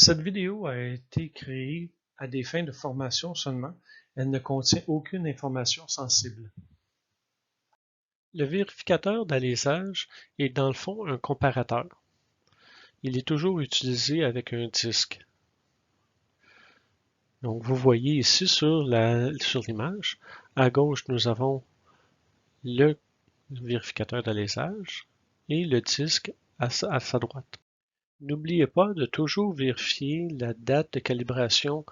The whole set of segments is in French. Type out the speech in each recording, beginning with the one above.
Cette vidéo a été créée à des fins de formation seulement. Elle ne contient aucune information sensible. Le vérificateur d'alésage est dans le fond un comparateur. Il est toujours utilisé avec un disque. Donc vous voyez ici sur l'image, à gauche nous avons le vérificateur d'alésage et le disque à sa droite. N'oubliez pas de toujours vérifier la date de calibration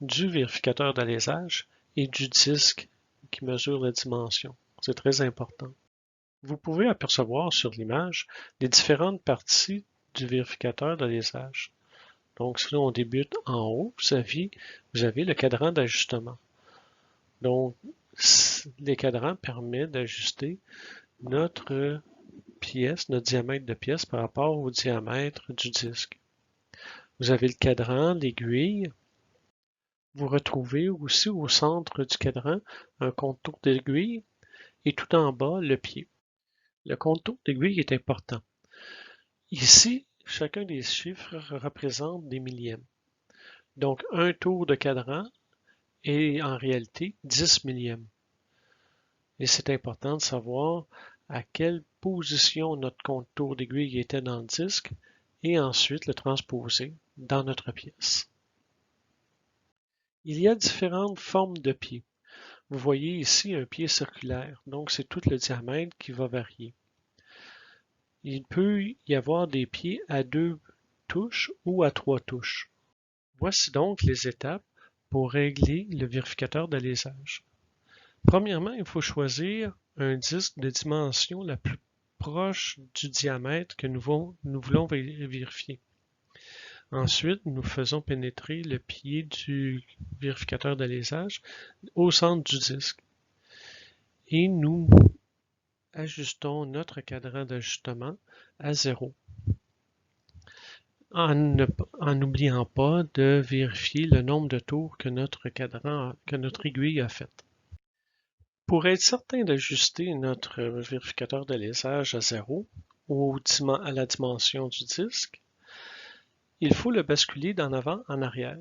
du vérificateur d'alésage et du disque qui mesure la dimension. C'est très important. Vous pouvez apercevoir sur l'image les différentes parties du vérificateur d'alésage. Donc, si on débute en haut, vous avez le cadran d'ajustement. Donc, les cadrans permettent d'ajuster notre pièce, notre diamètre de pièce par rapport au diamètre du disque. Vous avez le cadran, l'aiguille. Vous retrouvez aussi au centre du cadran un contour d'aiguille et tout en bas le pied. Le contour d'aiguille est important. Ici, chacun des chiffres représente des millièmes. Donc un tour de cadran est en réalité 10 millièmes. Et c'est important de savoir à quelle position notre contour d'aiguille était dans le disque et ensuite le transposer dans notre pièce. Il y a différentes formes de pieds. Vous voyez ici un pied circulaire, donc c'est tout le diamètre qui va varier. Il peut y avoir des pieds à 2 touches ou à 3 touches. Voici donc les étapes pour régler le vérificateur d'alésage. Premièrement, il faut choisir un disque de dimension la plus proche du diamètre que nous voulons vérifier. Ensuite, nous faisons pénétrer le pied du vérificateur d'alésage au centre du disque. Et nous ajustons notre cadran d'ajustement à 0. En n'oubliant pas de vérifier le nombre de tours que notre aiguille a fait. Pour être certain d'ajuster notre vérificateur d'alésage à 0 à la dimension du disque, il faut le basculer d'en avant en arrière.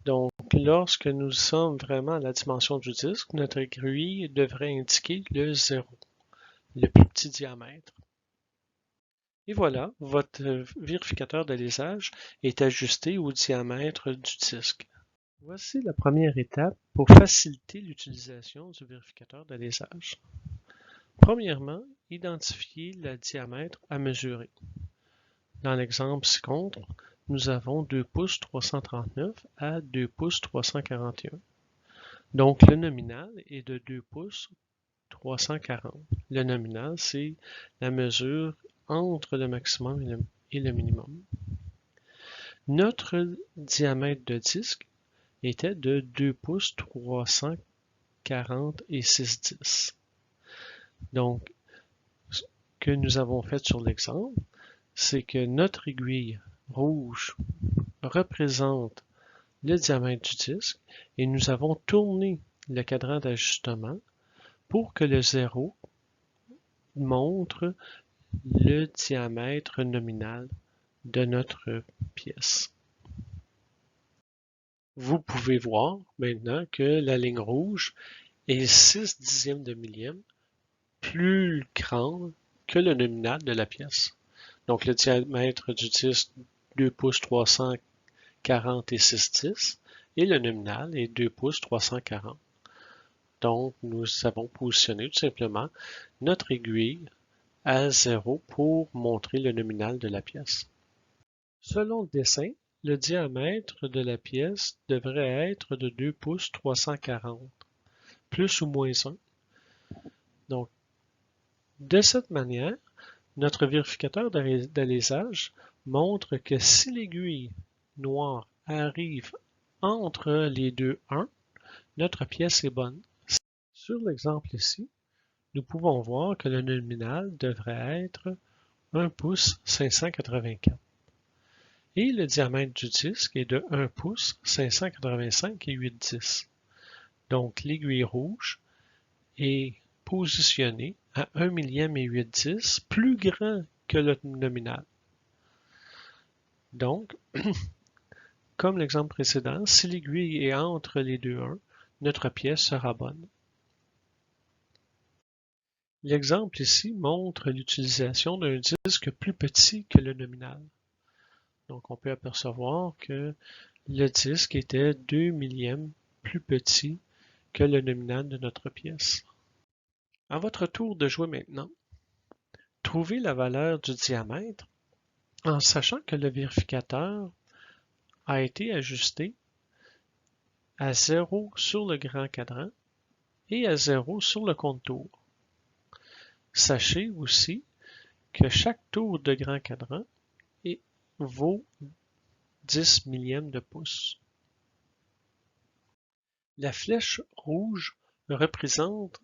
Donc, lorsque nous sommes vraiment à la dimension du disque, notre aiguille devrait indiquer le 0, le plus petit diamètre. Et voilà, votre vérificateur d'alésage est ajusté au diamètre du disque. Voici la première étape pour faciliter l'utilisation du vérificateur d'alésage. Premièrement, identifier le diamètre à mesurer. Dans l'exemple ci-contre, nous avons 2 pouces 339 à 2 pouces 341. Donc le nominal est de 2 pouces 340. Le nominal, c'est la mesure entre le maximum et le minimum. Notre diamètre de disque était de 2 pouces 340 et 6/10. Donc, ce que nous avons fait sur l'exemple, c'est que notre aiguille rouge représente le diamètre du disque et nous avons tourné le cadran d'ajustement pour que le 0 montre le diamètre nominal de notre pièce. Vous pouvez voir maintenant que la ligne rouge est 6/10 de millième plus grande que le nominal de la pièce. Donc le diamètre du disque 2 pouces 340 et 6/10 et le nominal est 2 pouces 340. Donc nous avons positionné tout simplement notre aiguille à 0 pour montrer le nominal de la pièce. Selon le dessin, le diamètre de la pièce devrait être de 2 pouces 340, plus ou moins 1. Donc, de cette manière, notre vérificateur d'alésage montre que si l'aiguille noire arrive entre les deux 1, notre pièce est bonne. Sur l'exemple ici, nous pouvons voir que le nominal devrait être 1 pouce 584. Et le diamètre du disque est de 1 pouce 585 et 8/10. Donc l'aiguille rouge est positionnée à 1 millième et 8/10, plus grand que le nominal. Donc, comme l'exemple précédent, si l'aiguille est entre les deux 1, notre pièce sera bonne. L'exemple ici montre l'utilisation d'un disque plus petit que le nominal. Donc, on peut apercevoir que le disque était 2 millièmes plus petit que le nominal de notre pièce. À votre tour de jouer maintenant. Trouvez la valeur du diamètre en sachant que le vérificateur a été ajusté à 0 sur le grand cadran et à 0 sur le contour. Sachez aussi que chaque tour de grand cadran vaut 10 millièmes de pouce. La flèche rouge représente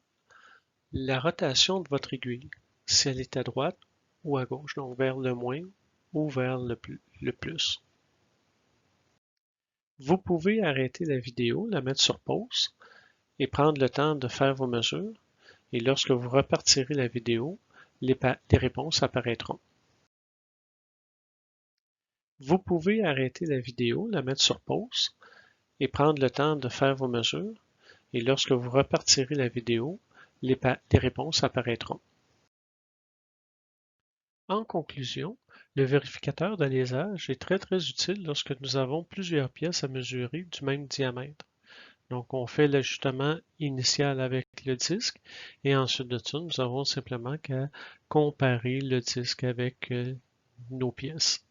la rotation de votre aiguille, si elle est à droite ou à gauche, donc vers le moins ou vers le plus. Vous pouvez arrêter la vidéo, la mettre sur pause et prendre le temps de faire vos mesures. Et lorsque vous repartirez la vidéo, les réponses apparaîtront. Vous pouvez arrêter la vidéo, la mettre sur pause et prendre le temps de faire vos mesures. Et lorsque vous repartirez la vidéo, les réponses apparaîtront. En conclusion, le vérificateur d'alésage est très utile lorsque nous avons plusieurs pièces à mesurer du même diamètre. Donc, on fait l'ajustement initial avec le disque et ensuite de ça, nous avons simplement qu'à comparer le disque avec nos pièces.